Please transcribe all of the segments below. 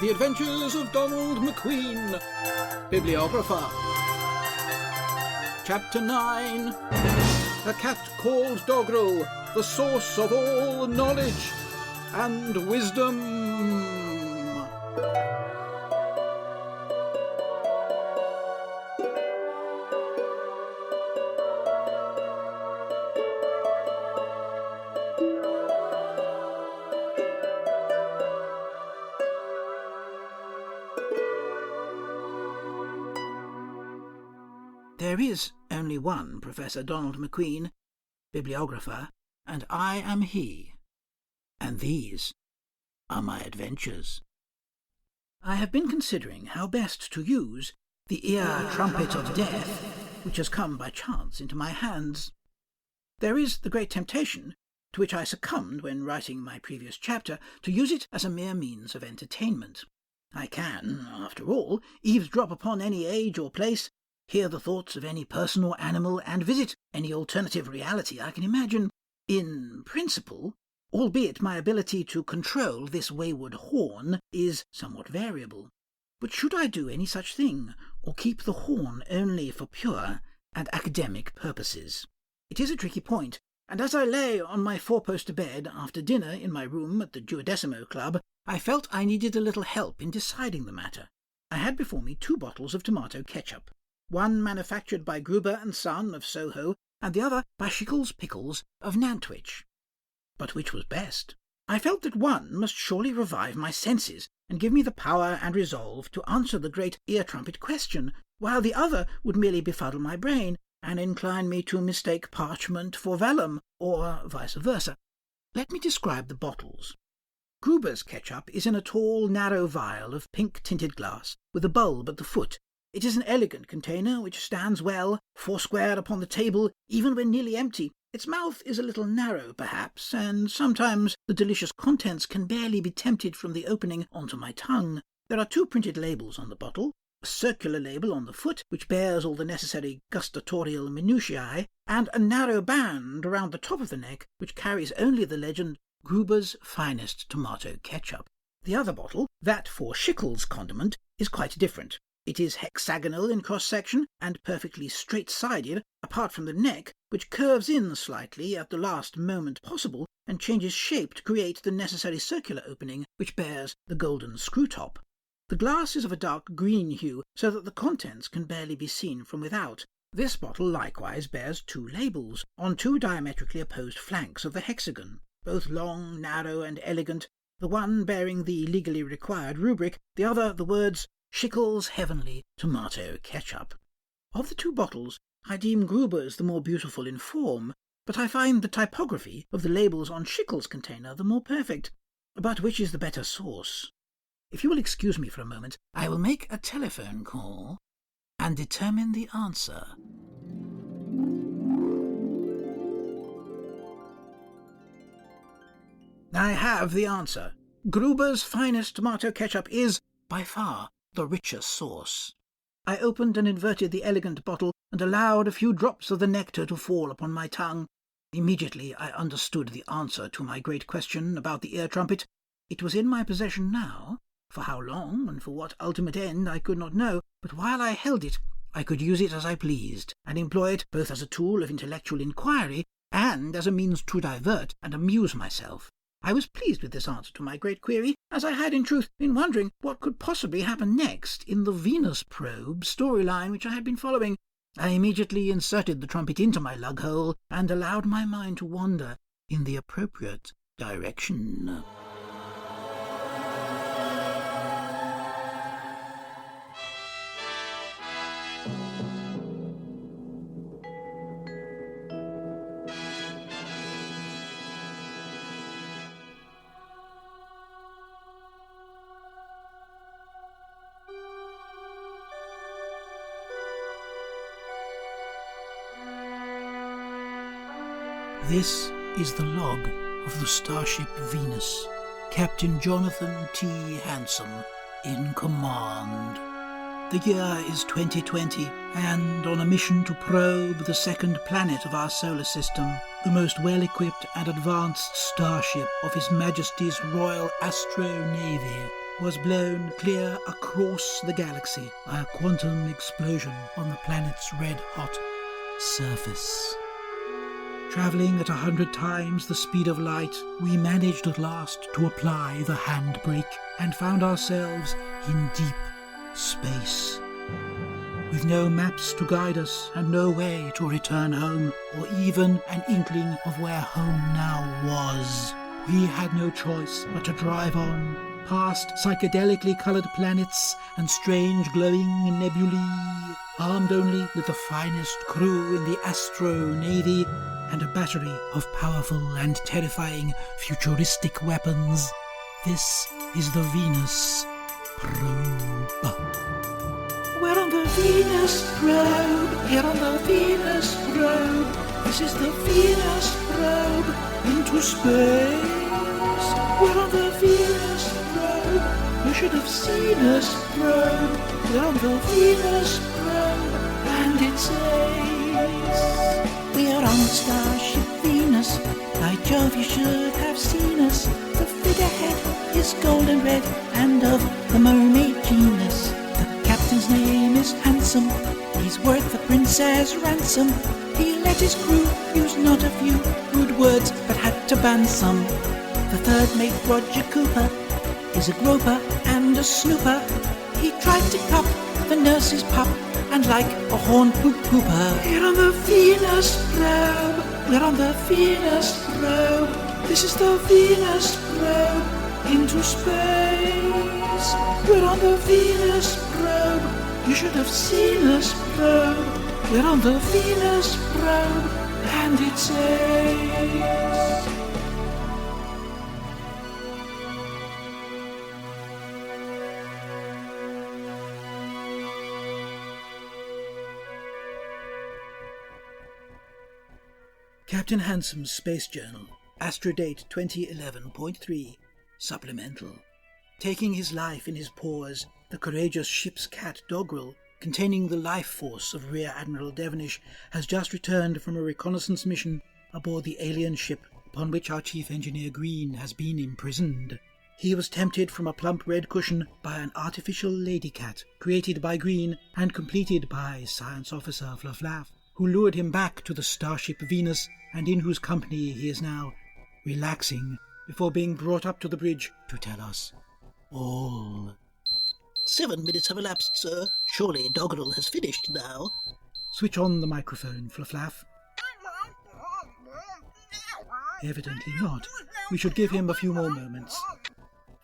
The Adventures of Donald McQueen, Bibliographer. Chapter 9. A Cat Called Doggerel, the Source of All Knowledge and Wisdom. There is only one Professor Donald McQueen, bibliographer, and I am he. And these are my adventures. I have been considering how best to use the ear trumpet of death, which has come by chance into my hands. There is the great temptation, to which I succumbed when writing my previous chapter, to use it as a mere means of entertainment. I can, after all, eavesdrop upon any age or place, hear the thoughts of any person or animal, and visit any alternative reality I can imagine, in principle, albeit my ability to control this wayward horn is somewhat variable. But should I do any such thing, or keep the horn only for pure and academic purposes? It is a tricky point, and as I lay on my four-poster bed after dinner in my room at the Duodecimo Club, I felt I needed a little help in deciding the matter. I had before me 2 bottles of tomato ketchup, one manufactured by Gruber and Son of Soho, and the other by Shickles Pickles of Nantwich. But which was best? I felt that one must surely revive my senses, and give me the power and resolve to answer the great ear-trumpet question, while the other would merely befuddle my brain, and incline me to mistake parchment for vellum, or vice versa. Let me describe the bottles. Gruber's ketchup is in a tall, narrow vial of pink-tinted glass, with a bulb at the foot. It is an elegant container which stands well, foursquare upon the table, even when nearly empty. Its mouth is a little narrow, perhaps, and sometimes the delicious contents can barely be tempted from the opening onto my tongue. There are 2 printed labels on the bottle, a circular label on the foot, which bears all the necessary gustatorial minutiae, and a narrow band around the top of the neck, which carries only the legend, Gruber's Finest Tomato Ketchup. The other bottle, that for Shickles condiment, is quite different. It is hexagonal in cross-section and perfectly straight-sided, apart from the neck, which curves in slightly at the last moment possible and changes shape to create the necessary circular opening which bears the golden screw-top. The glass is of a dark green hue, so that the contents can barely be seen from without. This bottle likewise bears 2 labels, on 2 diametrically opposed flanks of the hexagon, both long, narrow, and elegant, the one bearing the legally required rubric, the other the words Shickles Heavenly Tomato Ketchup. Of the 2 bottles, I deem Gruber's the more beautiful in form, but I find the typography of the labels on Shickles' container the more perfect. But which is the better source? If you will excuse me for a moment, I will make a telephone call and determine the answer. I have the answer. Gruber's Finest Tomato Ketchup is, by far, the richer sauce. I opened and inverted the elegant bottle and allowed a few drops of the nectar to fall upon my tongue. Immediately I understood the answer to my great question about the ear-trumpet. It was in my possession now. For how long and for what ultimate end I could not know, but while I held it I could use it as I pleased, and employ it both as a tool of intellectual inquiry and as a means to divert and amuse myself. I was pleased with this answer to my great query, as I had in truth been wondering what could possibly happen next in the Venus probe storyline which I had been following. I immediately inserted the trumpet into my lug-hole and allowed my mind to wander in the appropriate direction. This is the log of the starship Venus, Captain Jonathan T. Hanson in command. The year is 2020, and on a mission to probe the second planet of our solar system, the most well-equipped and advanced starship of His Majesty's Royal Astro Navy, was blown clear across the galaxy by a quantum explosion on the planet's red-hot surface. Travelling at 100 times the speed of light, we managed at last to apply the handbrake and found ourselves in deep space. With no maps to guide us and no way to return home, or even an inkling of where home now was, we had no choice but to drive on, past psychedelically coloured planets and strange glowing nebulae, armed only with the finest crew in the Astro Navy and a battery of powerful and terrifying futuristic weapons. This is the Venus probe. We're on the Venus probe, here on the Venus probe. This is the Venus probe into space. We're on the Venus probe, you should have seen us probe. We're on the Venus probe, and it says, we are on Starship Venus, by Jove you should have seen us. The figurehead is gold and red, and of the mermaid genus. The captain's name is Handsome, he's worth a princess' ransom. He let his crew use not a few rude words, but had to ban some. The third mate, Roger Cooper, is a groper and a snooper. He tried to cup the nurse's pup, and like a horn pooper. We're on the Venus probe, we're on the Venus probe. This is the Venus probe into space. We're on the Venus probe, you should have seen us probe. We're on the Venus probe, and it says, Captain Handsome's Space Journal, Astrodate 2011.3, Supplemental. Taking his life in his paws, the courageous ship's cat Doggerel, containing the life force of Rear Admiral Devonish, has just returned from a reconnaissance mission aboard the alien ship upon which our chief engineer Green has been imprisoned. He was tempted from a plump red cushion by an artificial lady cat created by Green and completed by Science Officer Flufflaff, who lured him back to the starship Venus and in whose company he is now relaxing before being brought up to the bridge to tell us all. 7 minutes have elapsed, sir. Surely Doggerel has finished now. Switch on the microphone, Flufflaff. Evidently not. We should give him a few more moments.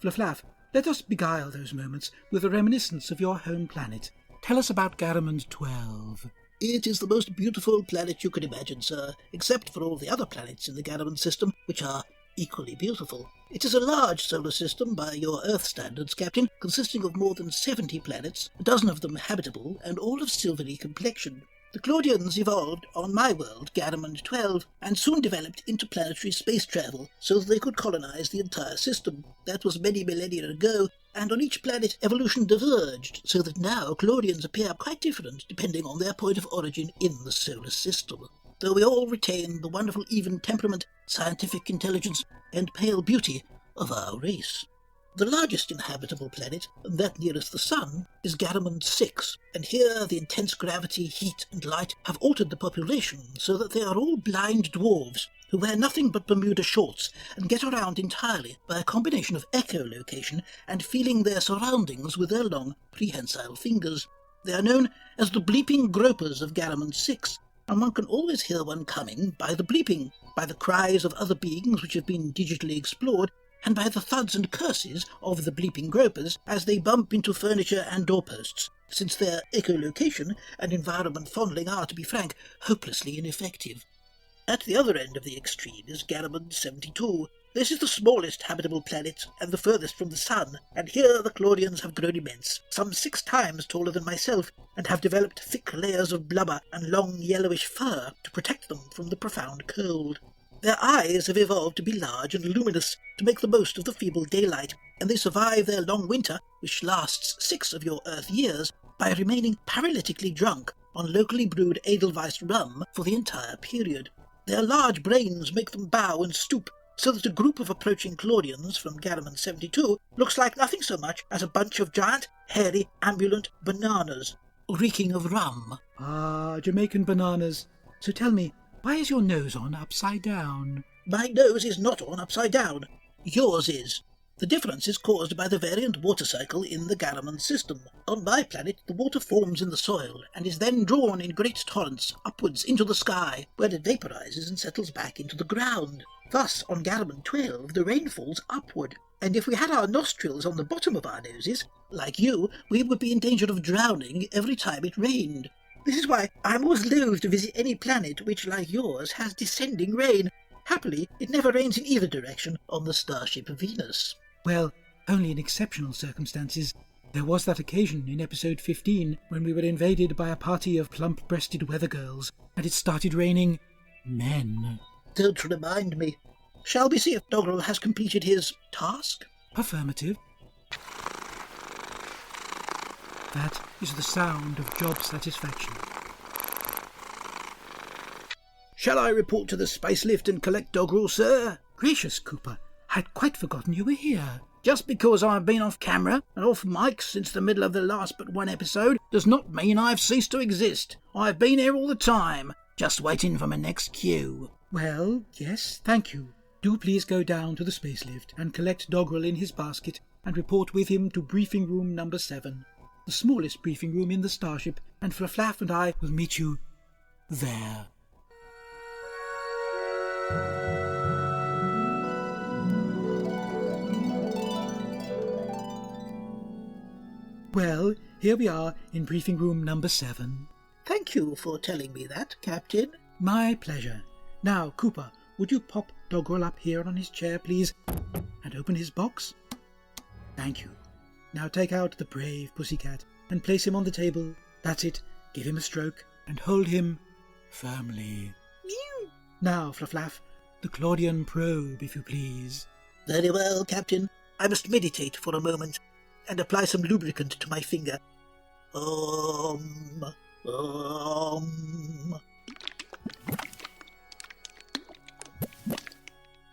Flufflaff, let us beguile those moments with a reminiscence of your home planet. Tell us about Garamond 12. It is the most beautiful planet you can imagine, sir, except for all the other planets in the Garamond system, which are equally beautiful. It is a large solar system by your Earth standards, Captain, consisting of more than 70 planets, a dozen of them habitable, and all of silvery complexion. The Claudians evolved on my world, Garamond 12, and soon developed interplanetary space travel so that they could colonize the entire system. That was many millennia ago, and on each planet evolution diverged, so that now Claudians appear quite different depending on their point of origin in the solar system, though we all retain the wonderful even temperament, scientific intelligence, and pale beauty of our race. The largest inhabitable planet, that nearest the Sun, is Garamond 6, and here the intense gravity, heat, and light have altered the population so that they are all blind dwarves who wear nothing but Bermuda shorts and get around entirely by a combination of echolocation and feeling their surroundings with their long, prehensile fingers. They are known as the bleeping gropers of Garamond 6, and one can always hear one coming by the bleeping, by the cries of other beings which have been digitally explored, and by the thuds and curses of the bleeping gropers as they bump into furniture and doorposts, since their echolocation and environment fondling are, to be frank, hopelessly ineffective. At the other end of the extreme is Garamond 72. This is the smallest habitable planet and the furthest from the Sun, and here the Claudians have grown immense, some 6 times taller than myself, and have developed thick layers of blubber and long yellowish fur to protect them from the profound cold. Their eyes have evolved to be large and luminous to make the most of the feeble daylight, and they survive their long winter, which lasts 6 of your Earth years, by remaining paralytically drunk on locally brewed Edelweiss rum for the entire period. Their large brains make them bow and stoop, so that a group of approaching Claudians from Garamond 72 looks like nothing so much as a bunch of giant, hairy, ambulant bananas, reeking of rum. Ah, Jamaican bananas. So tell me, why is your nose on upside down? My nose is not on upside down. Yours is. The difference is caused by the variant water cycle in the Garamond system. On my planet, the water forms in the soil and is then drawn in great torrents upwards into the sky, where it vaporizes and settles back into the ground. Thus, on Garamond 12, the rain falls upward, and if we had our nostrils on the bottom of our noses, like you, we would be in danger of drowning every time it rained. This is why I'm always loath to visit any planet which, like yours, has descending rain. Happily, it never rains in either direction on the starship Venus. Well, only in exceptional circumstances. There was that occasion in episode 15 when we were invaded by a party of plump-breasted weather girls, and it started raining men. Don't remind me. Shall we see if Doggerel has completed his task? Affirmative. That is the sound of job satisfaction. Shall I report to the space lift and collect Doggerel, sir? Gracious, Cooper, I'd quite forgotten you were here. Just because I've been off camera and off mic since the middle of the last but one episode does not mean I've ceased to exist. I've been here all the time, just waiting for my next cue. Well, yes, thank you. Do please go down to the space lift and collect Doggerel in his basket and report with him to briefing room number 7, the smallest briefing room in the starship, and Flufflaff and I will meet you there. Well, here we are in briefing room number 7. Thank you for telling me that, Captain. My pleasure. Now, Cooper, would you pop Doggerel up here on his chair, please, and open his box? Thank you. Now take out the brave pussycat and place him on the table. That's it. Give him a stroke and hold him firmly. Mew. Now, Flufflaff, the Claudian probe, if you please. Very well, Captain. I must meditate for a moment and apply some lubricant to my finger.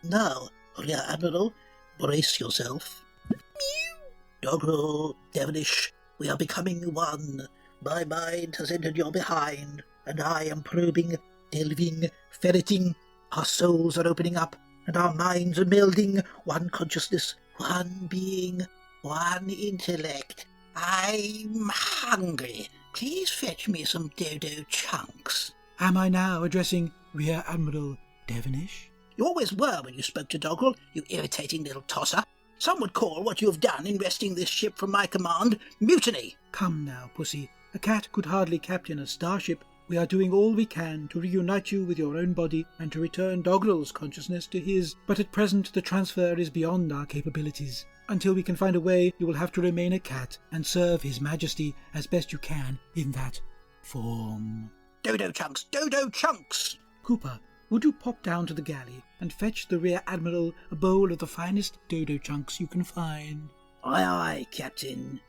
Now, Rear Admiral, brace yourself. Mew. Doggerel, Devonish, we are becoming one. My mind has entered your behind, and I am probing, delving, ferreting. Our souls are opening up, and our minds are melding. One consciousness, one being, one intellect. I'm hungry. Please fetch me some dodo chunks. Am I now addressing Rear Admiral Devonish? You always were when you spoke to Doggerel, you irritating little tosser. Some would call what you have done in wresting this ship from my command mutiny. Come now, Pussy. A cat could hardly captain a starship. We are doing all we can to reunite you with your own body and to return Doggerel's consciousness to his, but at present the transfer is beyond our capabilities. Until we can find a way, you will have to remain a cat and serve His Majesty as best you can in that form. Dodo chunks, dodo chunks! Cooper, would you pop down to the galley and fetch the Rear Admiral a bowl of the finest dodo chunks you can find? Aye, aye, Captain.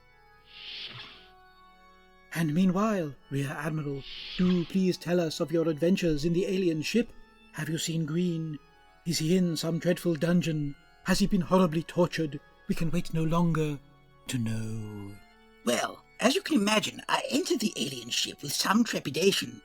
And meanwhile, Rear Admiral, do please tell us of your adventures in the alien ship. Have you seen Green? Is he in some dreadful dungeon? Has he been horribly tortured? We can wait no longer to know. Well, as you can imagine, I entered the alien ship with some trepidation.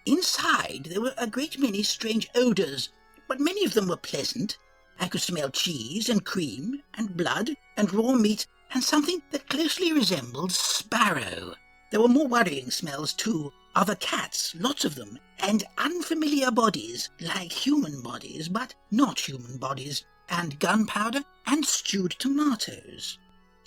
Inside there were a great many strange odours, but many of them were pleasant. I could smell cheese and cream and blood and raw meat and something that closely resembled sparrow. There were more worrying smells too, other cats, lots of them, and unfamiliar bodies, like human bodies, but not human bodies, and gunpowder and stewed tomatoes.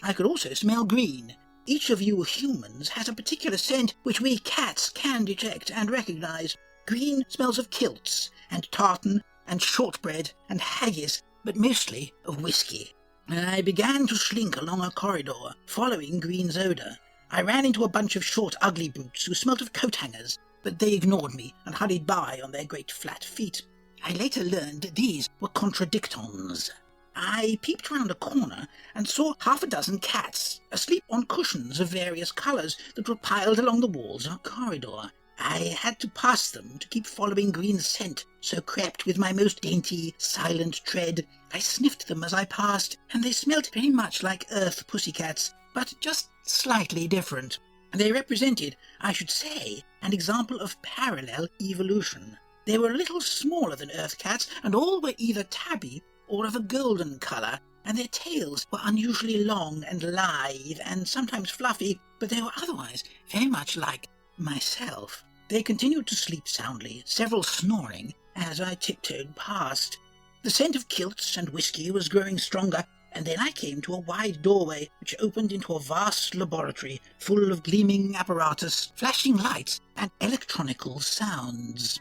I could also smell green. Each of you humans has a particular scent which we cats can detect and recognize. Green smells of kilts, and tartan, and shortbread, and haggis, but mostly of whiskey. I began to slink along a corridor, following Green's odour. I ran into a bunch of short, ugly brutes who smelt of coat hangers, but they ignored me and hurried by on their great flat feet. I later learned these were contradictons. I peeped round a corner and saw half a dozen cats, asleep on cushions of various colours that were piled along the walls of a corridor. I had to pass them to keep following Green's scent, so crept with my most dainty, silent tread. I sniffed them as I passed, and they smelt very much like earth pussycats, but just slightly different. They represented, I should say, an example of parallel evolution. They were a little smaller than earth cats, and all were either tabby or of a golden colour, and their tails were unusually long and lithe and sometimes fluffy, but they were otherwise very much like myself. They continued to sleep soundly, several snoring, as I tiptoed past. The scent of kilts and whisky was growing stronger, and then I came to a wide doorway which opened into a vast laboratory full of gleaming apparatus, flashing lights, and electronical sounds.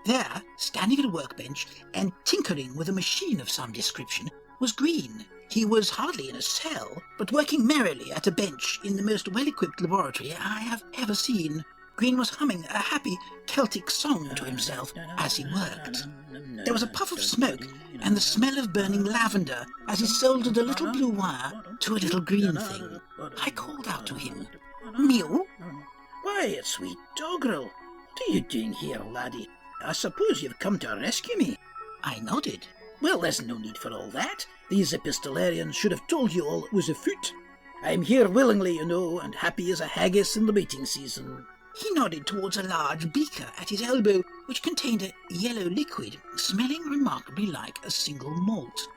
There, standing at a workbench and tinkering with a machine of some description, was Green. He was hardly in a cell, but working merrily at a bench in the most well-equipped laboratory I have ever seen. Green was humming a happy Celtic song to himself as he worked. There was a puff of smoke and the smell of burning lavender as he soldered a little blue wire to a little green thing. I called out to him, "Mew?" "Why, sweet Doggerel, what are you doing here, laddie? I suppose you've come to rescue me." I nodded. "Well, there's no need for all that. These epistolarians should have told you all that was afoot. I'm here willingly, you know, and happy as a haggis in the mating season." He nodded towards a large beaker at his elbow, which contained a yellow liquid, smelling remarkably like a single malt.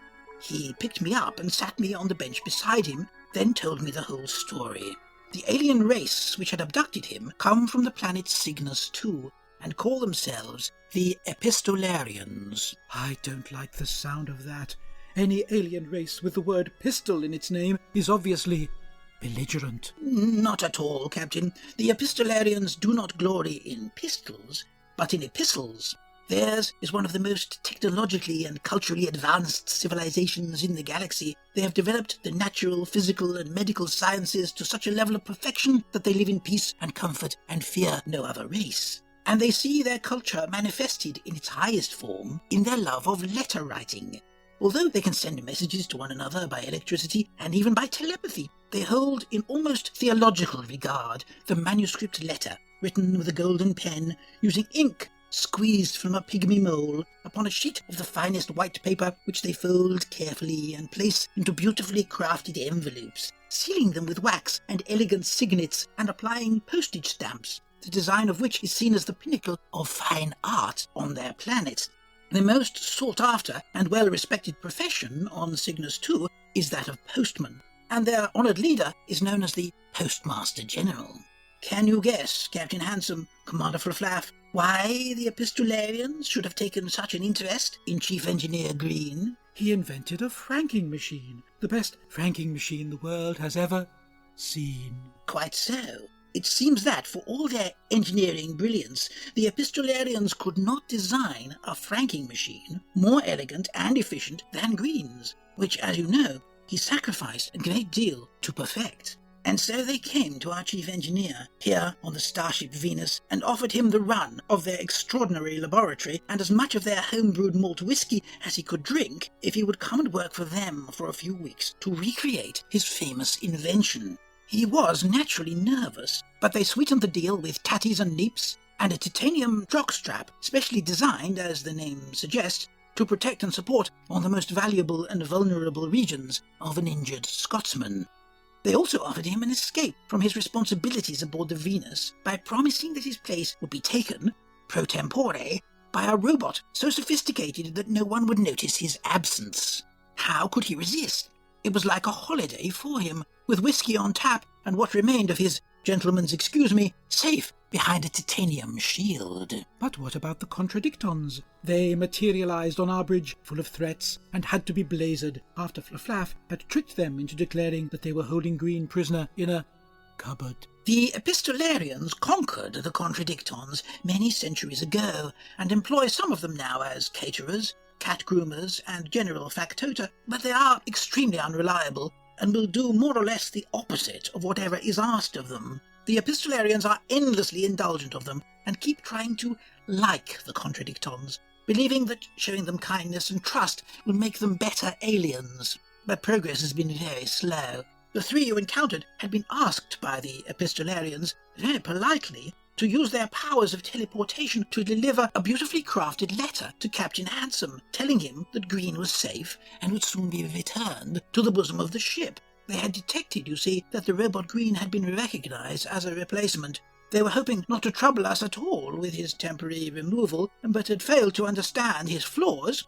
He picked me up and sat me on the bench beside him, then told me the whole story. The alien race which had abducted him come from the planet Cygnus II, and call themselves the Epistolarians. I don't like the sound of that. Any alien race with the word pistol in its name is obviously belligerent. Not at all, Captain. The Epistolarians do not glory in pistols, but in epistles. Theirs is one of the most technologically and culturally advanced civilizations in the galaxy. They have developed the natural, physical, and medical sciences to such a level of perfection that they live in peace and comfort and fear no other race. And they see their culture manifested in its highest form in their love of letter writing. Although they can send messages to one another by electricity and even by telepathy, they hold in almost theological regard the manuscript letter, written with a golden pen, using ink squeezed from a pygmy mole upon a sheet of the finest white paper, which they fold carefully and place into beautifully crafted envelopes, sealing them with wax and elegant signets and applying postage stamps, the design of which is seen as the pinnacle of fine art on their planet. The most sought-after and well-respected profession on Cygnus II is that of postman, and their honoured leader is known as the Postmaster General. Can you guess, Captain Handsome, Commander Flufflaff, why the Epistolarians should have taken such an interest in Chief Engineer Green? He invented a franking machine, the best franking machine the world has ever seen. Quite so. It seems that, for all their engineering brilliance, the Epistolarians could not design a franking machine more elegant and efficient than Green's, which, as you know, he sacrificed a great deal to perfect. And so they came to our chief engineer, here on the starship Venus, and offered him the run of their extraordinary laboratory and as much of their home-brewed malt whiskey as he could drink if he would come and work for them for a few weeks to recreate his famous invention. He was naturally nervous, but they sweetened the deal with tatties and neeps and a titanium jockstrap specially designed, as the name suggests, to protect and support on the most valuable and vulnerable regions of an injured Scotsman. They also offered him an escape from his responsibilities aboard the Venus by promising that his place would be taken, pro tempore, by a robot so sophisticated that no one would notice his absence. How could he resist? It was like a holiday for him, with whiskey on tap and what remained of his, gentlemen's excuse me, safe behind a titanium shield. But what about the contradictons? They materialized on our bridge full of threats and had to be blazered after Flufflaff had tricked them into declaring that they were holding Green prisoner in a cupboard. The Epistolarians conquered the contradictons many centuries ago and employ some of them now as caterers, cat groomers, and general factotum, but they are extremely unreliable and will do more or less the opposite of whatever is asked of them. The Epistolarians are endlessly indulgent of them and keep trying to like the contradictons, believing that showing them kindness and trust will make them better aliens. But progress has been very slow. The three you encountered had been asked by the Epistolarians very politely to use their powers of teleportation to deliver a beautifully crafted letter to Captain Handsome, telling him that Green was safe and would soon be returned to the bosom of the ship. They had detected, you see, that the robot Green had been recognized as a replacement. They were hoping not to trouble us at all with his temporary removal, but had failed to understand his flaws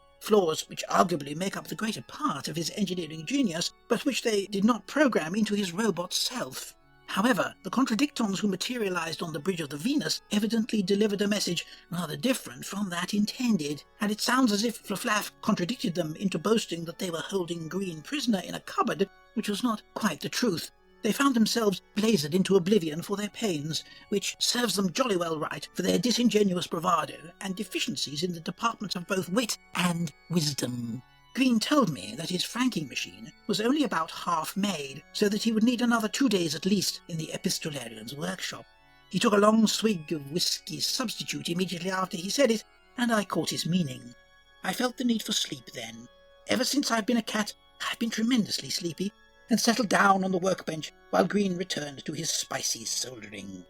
which arguably make up the greater part of his engineering genius, but which they did not program into his robot self. However, the contradictons who materialized on the bridge of the Venus evidently delivered a message rather different from that intended, and it sounds as if Flaflaf contradicted them into boasting that they were holding Green prisoner in a cupboard, which was not quite the truth. They found themselves blazed into oblivion for their pains, which serves them jolly well right for their disingenuous bravado and deficiencies in the departments of both wit and wisdom. Green told me that his franking machine was only about half made, so that he would need another 2 days at least in the epistolarian's workshop. He took a long swig of whiskey substitute immediately after he said it, and I caught his meaning. I felt the need for sleep then. Ever since I've been a cat, I've been tremendously sleepy, and settled down on the workbench while Green returned to his spicy soldering.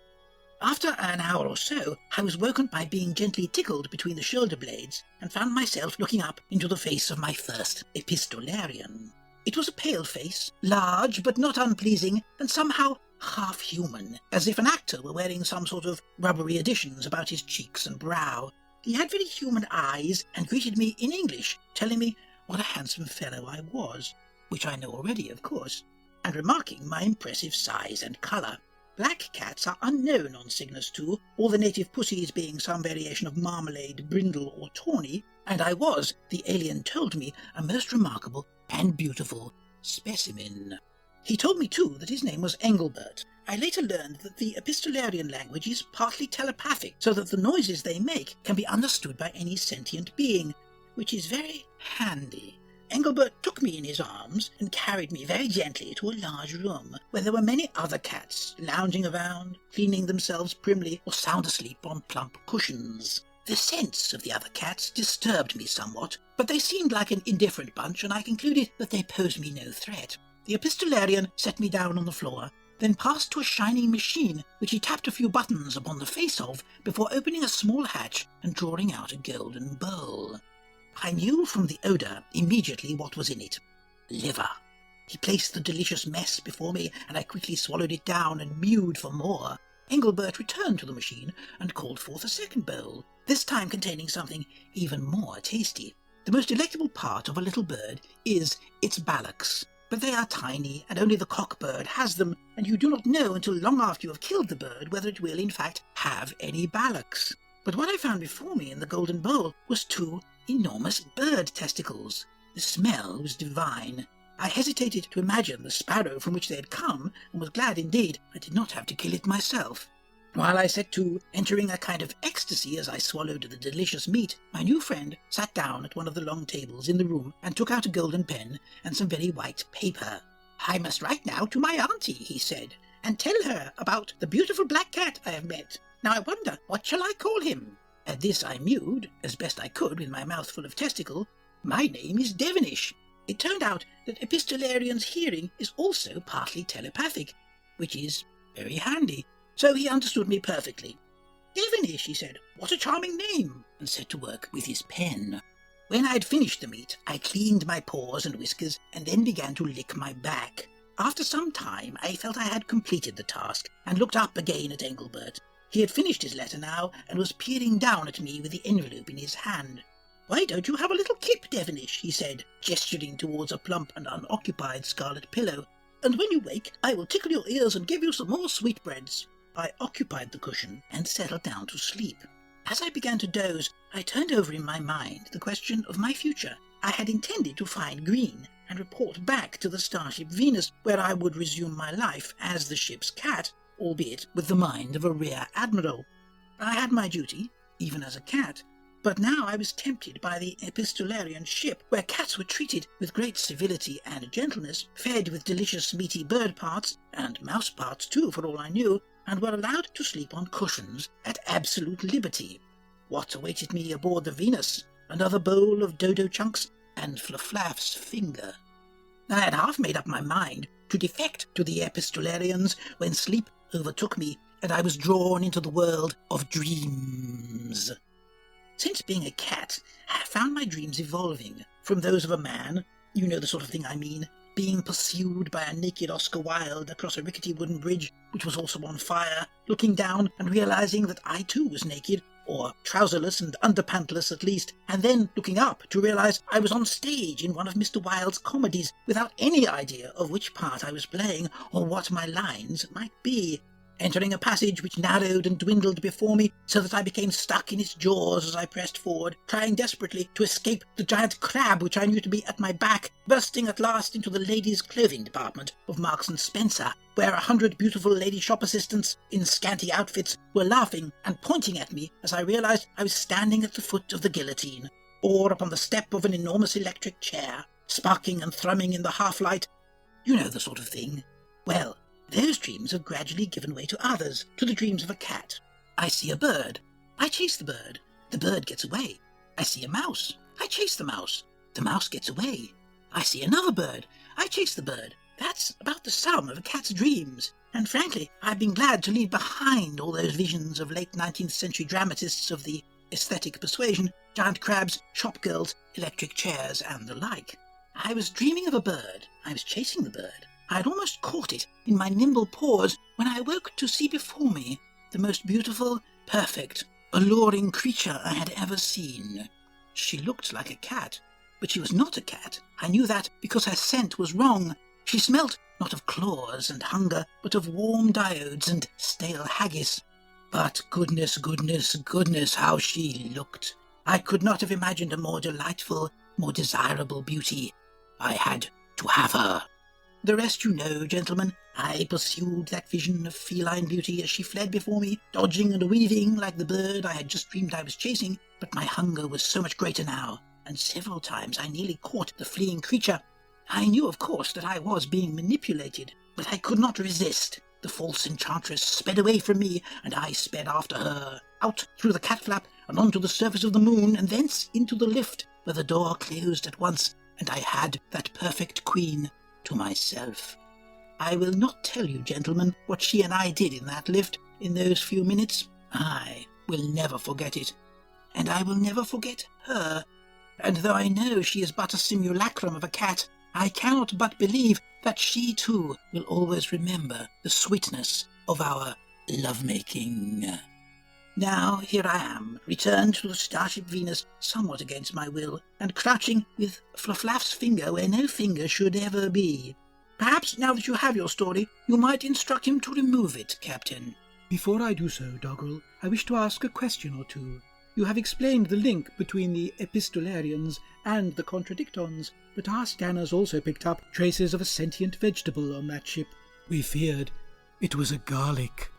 After an hour or so, I was woken by being gently tickled between the shoulder blades, and found myself looking up into the face of my first epistolarian. It was a pale face, large but not unpleasing, and somehow half-human, as if an actor were wearing some sort of rubbery additions about his cheeks and brow. He had very human eyes, and greeted me in English, telling me what a handsome fellow I was, which I know already, of course, and remarking my impressive size and colour. Black cats are unknown on Cygnus 2, all the native pussies being some variation of marmalade, brindle, or tawny, and I was, the alien told me, a most remarkable and beautiful specimen. He told me, too, that his name was Engelbert. I later learned that the epistolarian language is partly telepathic, so that the noises they make can be understood by any sentient being, which is very handy. Engelbert took me in his arms and carried me very gently to a large room where there were many other cats lounging around, cleaning themselves primly or sound asleep on plump cushions. The scents of the other cats disturbed me somewhat, but they seemed like an indifferent bunch, and I concluded that they posed me no threat. The epistolarian set me down on the floor, then passed to a shining machine which he tapped a few buttons upon the face of before opening a small hatch and drawing out a golden bowl. I knew from the odour immediately what was in it. Liver. He placed the delicious mess before me, and I quickly swallowed it down and mewed for more. Engelbert returned to the machine and called forth a second bowl, this time containing something even more tasty. The most delectable part of a little bird is its ballocks, but they are tiny, and only the cockbird has them, and you do not know until long after you have killed the bird whether it will in fact have any ballocks. But what I found before me in the golden bowl was 2 enormous bird testicles. The smell was divine. I hesitated to imagine the sparrow from which they had come, and was glad indeed I did not have to kill it myself. While I set to, entering a kind of ecstasy as I swallowed the delicious meat, my new friend sat down at one of the long tables in the room and took out a golden pen and some very white paper. "I must write now to my auntie," he said, "and tell her about the beautiful black cat I have met. Now I wonder, what shall I call him?" At this I mewed, as best I could with my mouth full of testicle. "My name is Devenish." It turned out that Epistolarian's hearing is also partly telepathic, which is very handy, so he understood me perfectly. "Devenish," he said, "what a charming name," and set to work with his pen. When I had finished the meat, I cleaned my paws and whiskers, and then began to lick my back. After some time, I felt I had completed the task, and looked up again at Engelbert. He had finished his letter now, and was peering down at me with the envelope in his hand. "Why don't you have a little kip, Devenish?" he said, gesturing towards a plump and unoccupied scarlet pillow. "And when you wake, I will tickle your ears and give you some more sweetbreads." I occupied the cushion and settled down to sleep. As I began to doze, I turned over in my mind the question of my future. I had intended to find Green and report back to the starship Venus, where I would resume my life as the ship's cat, albeit with the mind of a rear admiral. I had my duty, even as a cat, but now I was tempted by the epistolarian ship, where cats were treated with great civility and gentleness, fed with delicious meaty bird parts, and mouse parts too for all I knew, and were allowed to sleep on cushions at absolute liberty. What awaited me aboard the Venus? Another bowl of dodo chunks and Flaflaf's finger. I had half made up my mind to defect to the epistolarians when sleep overtook me and I was drawn into the world of dreams. Since being a cat, I have found my dreams evolving from those of a man, you know the sort of thing I mean, being pursued by a naked Oscar Wilde across a rickety wooden bridge which was also on fire, looking down and realizing that I too was naked, or trouserless and underpantless at least, and then looking up to realize I was on stage in one of Mr. Wilde's comedies without any idea of which part I was playing or what my lines might be, entering a passage which narrowed and dwindled before me so that I became stuck in its jaws as I pressed forward, trying desperately to escape the giant crab which I knew to be at my back, bursting at last into the ladies' clothing department of Marks and Spencer, where 100 beautiful lady shop assistants in scanty outfits were laughing and pointing at me as I realized I was standing at the foot of the guillotine, or upon the step of an enormous electric chair, sparking and thrumming in the half-light. You know the sort of thing. Well, those dreams have gradually given way to others, to the dreams of a cat. I see a bird. I chase the bird. The bird gets away. I see a mouse. I chase the mouse. The mouse gets away. I see another bird. I chase the bird. That's about the sum of a cat's dreams. And frankly, I've been glad to leave behind all those visions of late 19th century dramatists of the aesthetic persuasion, giant crabs, shop girls, electric chairs, and the like. I was dreaming of a bird. I was chasing the bird. I had almost caught it in my nimble paws when I awoke to see before me the most beautiful, perfect, alluring creature I had ever seen. She looked like a cat, but she was not a cat. I knew that because her scent was wrong. She smelt not of claws and hunger, but of warm diodes and stale haggis. But goodness, goodness, goodness, how she looked! I could not have imagined a more delightful, more desirable beauty. I had to have her. The rest you know, gentlemen. I pursued that vision of feline beauty as she fled before me, dodging and weaving like the bird I had just dreamed I was chasing, but my hunger was so much greater now, and several times I nearly caught the fleeing creature. I knew, of course, that I was being manipulated, but I could not resist. The false enchantress sped away from me, and I sped after her, out through the cat flap and onto the surface of the moon, and thence into the lift, where the door closed at once, and I had that perfect queen to myself. I will not tell you, gentlemen, what she and I did in that lift in those few minutes. I will never forget it, and I will never forget her. And though I know she is but a simulacrum of a cat, I cannot but believe that she too will always remember the sweetness of our lovemaking. Now here I am, returned to the Starship Venus somewhat against my will, and crouching with Flufflaff's finger where no finger should ever be. Perhaps, now that you have your story, you might instruct him to remove it, Captain. Before I do so, Doggerel, I wish to ask a question or two. You have explained the link between the epistolarians and the contradictons, but our scanners also picked up traces of a sentient vegetable on that ship. We feared it was a garlic.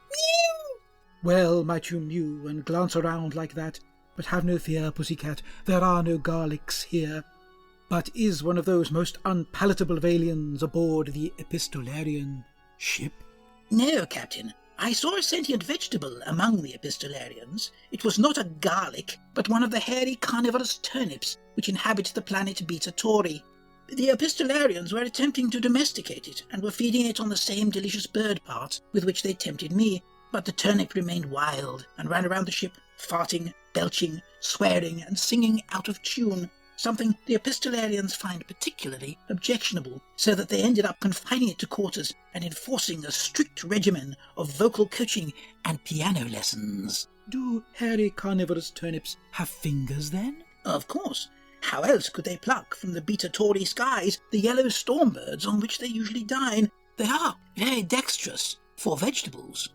Well, might you mew and glance around like that, but have no fear, pussycat, there are no garlics here. But is one of those most unpalatable of aliens aboard the epistolarian ship? No, Captain. I saw a sentient vegetable among the epistolarians. It was not a garlic, but one of the hairy carnivorous turnips which inhabit the planet Beta Tauri. The epistolarians were attempting to domesticate it, and were feeding it on the same delicious bird parts with which they tempted me. But the turnip remained wild, and ran around the ship, farting, belching, swearing, and singing out of tune, something the epistolarians find particularly objectionable, so that they ended up confining it to quarters and enforcing a strict regimen of vocal coaching and piano lessons. Do hairy carnivorous turnips have fingers, then? Of course. How else could they pluck from the Beta Tauri skies the yellow stormbirds on which they usually dine? They are very dexterous for vegetables.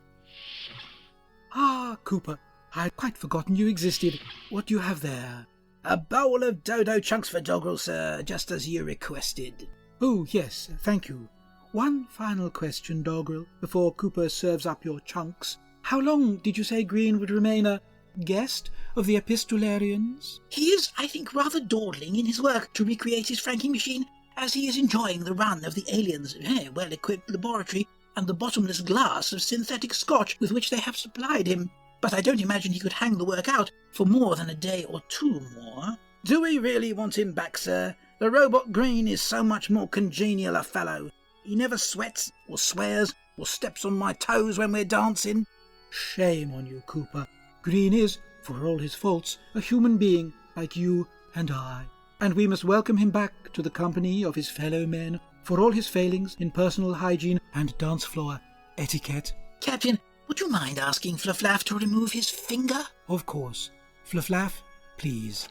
Ah, Cooper, I had quite forgotten you existed. What do you have there? A bowl of dodo chunks for Doggerel, sir, just as you requested. Oh, yes, thank you. One final question, Doggerel, before Cooper serves up your chunks. How long did you say Green would remain a guest of the epistolarians? He is, I think, rather dawdling in his work to recreate his franking machine, as he is enjoying the run of the aliens' very well-equipped laboratory and the bottomless glass of synthetic scotch with which they have supplied him. But I don't imagine he could hang the work out for more than a day or two more. Do we really want him back, sir? The robot Green is so much more congenial a fellow. He never sweats, or swears, or steps on my toes when we're dancing. Shame on you, Cooper. Green is, for all his faults, a human being like you and I, and we must welcome him back to the company of his fellow men for all his failings in personal hygiene and dance floor etiquette. Captain, would you mind asking Flufflaff to remove his finger? Of course. Flufflaff, please.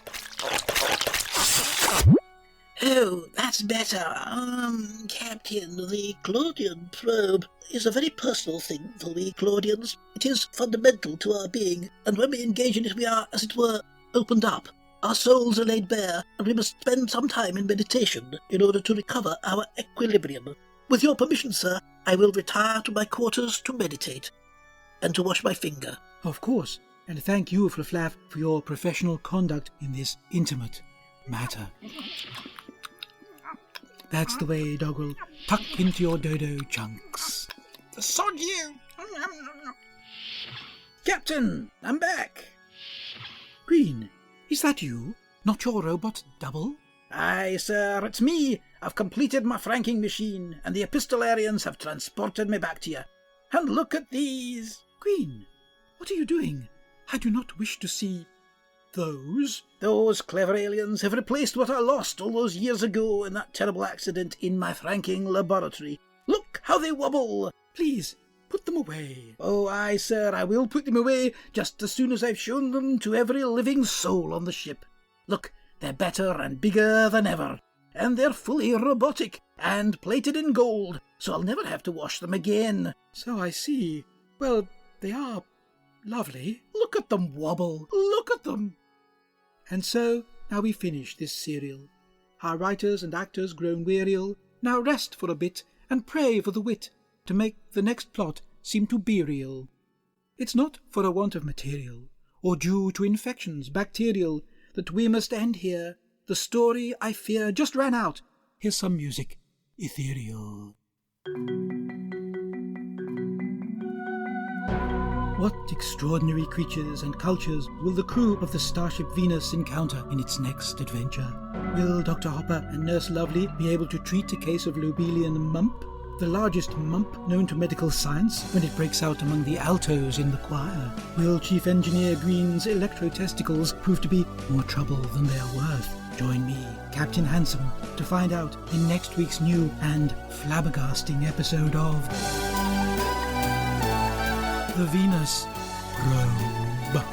Oh, that's better. Captain, the Claudian probe is a very personal thing for we Claudians. It is fundamental to our being, and when we engage in it we are, as it were, opened up. Our souls are laid bare, and we must spend some time in meditation in order to recover our equilibrium. With your permission, sir, I will retire to my quarters to meditate and to wash my finger. Of course, and thank you, Flufflaff, for your professional conduct in this intimate matter. That's the way, Doggerel. Tuck into your dodo chunks. Sod you! Captain, I'm back. Green, is that you? Not your robot double? Aye, sir, it's me. I've completed my franking machine, and the epistolarians have transported me back to you. And look at these. Green, what are you doing? I do not wish to see those. Those clever aliens have replaced what I lost all those years ago in that terrible accident in my franking laboratory. Look how they wobble. Please, put them away. Oh, aye, sir, I will put them away just as soon as I've shown them to every living soul on the ship. Look, they're better and bigger than ever, and they're fully robotic and plated in gold, so I'll never have to wash them again. So I see. Well, they are lovely. Look at them wobble. Look at them. And so, now we finish this serial. Our writers and actors grown wearial now rest for a bit and pray for the wit to make the next plot seem to be real. It's not for a want of material, or due to infections bacterial, that we must end here. The story, I fear, just ran out. Here's some music, ethereal. What extraordinary creatures and cultures will the crew of the Starship Venus encounter in its next adventure? Will Dr. Hopper and Nurse Lovely be able to treat a case of Lobelian mump, the largest mump known to medical science, when it breaks out among the altos in the choir? Will Chief Engineer Green's electro-testicles prove to be more trouble than they are worth? Join me, Captain Handsome, to find out in next week's new and flabbergasting episode of The Venus Probe.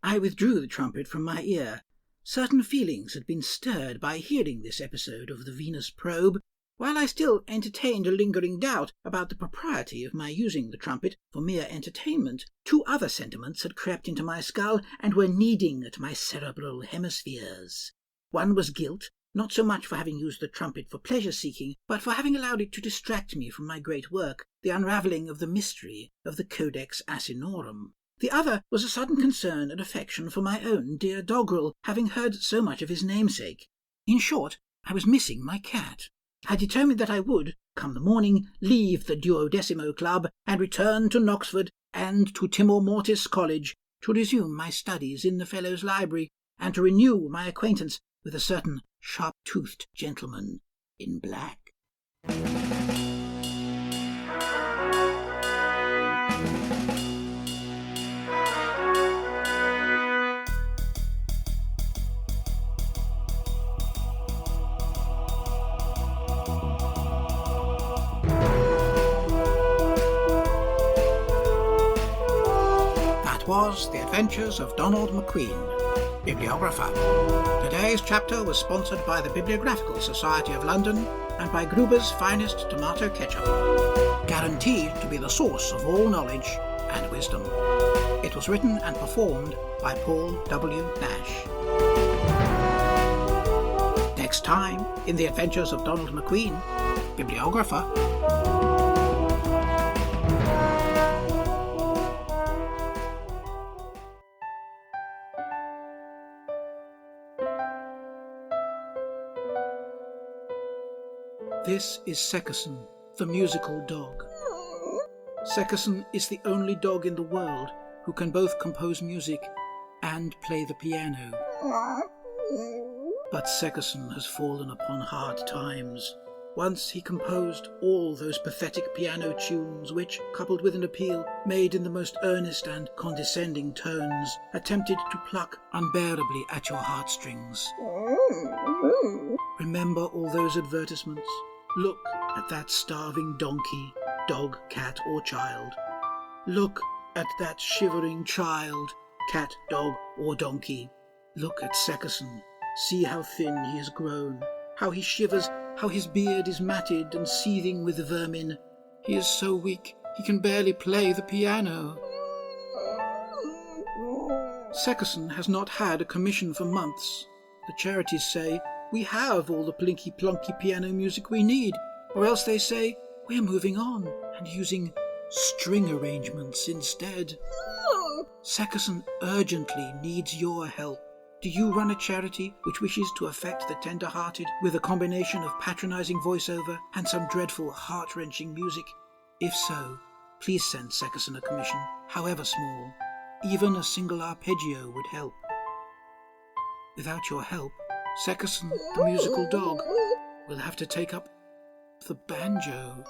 I withdrew the trumpet from my ear. Certain feelings had been stirred by hearing this episode of the Venus Probe. While I still entertained a lingering doubt about the propriety of my using the trumpet for mere entertainment, two other sentiments had crept into my skull and were kneading at my cerebral hemispheres. One was guilt, not so much for having used the trumpet for pleasure-seeking, but for having allowed it to distract me from my great work, the unravelling of the mystery of the Codex Asinorum. The other was a sudden concern and affection for my own dear Doggerel, having heard so much of his namesake. In short, I was missing my cat. I determined that I would, come the morning, leave the Duodecimo Club and return to Knoxford and to Timor Mortis College to resume my studies in the Fellows' Library and to renew my acquaintance with a certain sharp-toothed gentleman in black. Was The Adventures of Donald McQueen, Bibliographer. Today's chapter was sponsored by the Bibliographical Society of London and by Gruber's Finest Tomato Ketchup, guaranteed to be the source of all knowledge and wisdom. It was written and performed by Paul W. Nash. Next time, in The Adventures of Donald McQueen, Bibliographer. This is Seckerson, the musical dog. Seckerson is the only dog in the world who can both compose music and play the piano. But Seckerson has fallen upon hard times. Once he composed all those pathetic piano tunes which, coupled with an appeal made in the most earnest and condescending tones, attempted to pluck unbearably at your heartstrings. Remember all those advertisements? Look at that starving donkey, dog, cat or child. Look at that shivering child, cat, dog or donkey. Look at Seckerson. See how thin he has grown, how he shivers, how his beard is matted and seething with vermin. He is so weak, he can barely play the piano. Seckerson has not had a commission for months. The charities say, we have all the plinky-plonky piano music we need, or else they say, we're moving on and using string arrangements instead. Seckerson urgently needs your help. Do you run a charity which wishes to affect the tender-hearted with a combination of patronizing voiceover and some dreadful heart-wrenching music? If so, please send Seckerson a commission, however small. Even a single arpeggio would help. Without your help, Seckerson, the musical dog, will have to take up the banjo.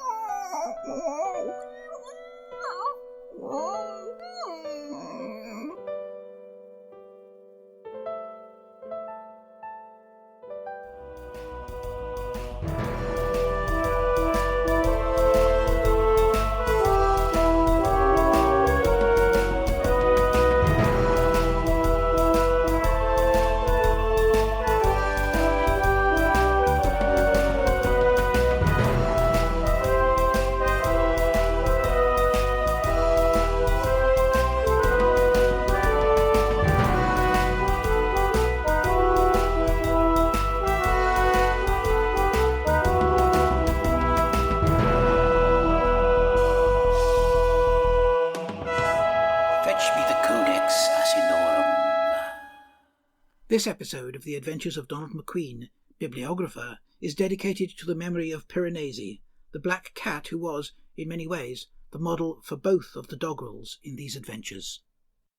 This episode of The Adventures of Donald McQueen, Bibliographer, is dedicated to the memory of Piranesi, the black cat who was, in many ways, the model for both of the Doggerels in these adventures.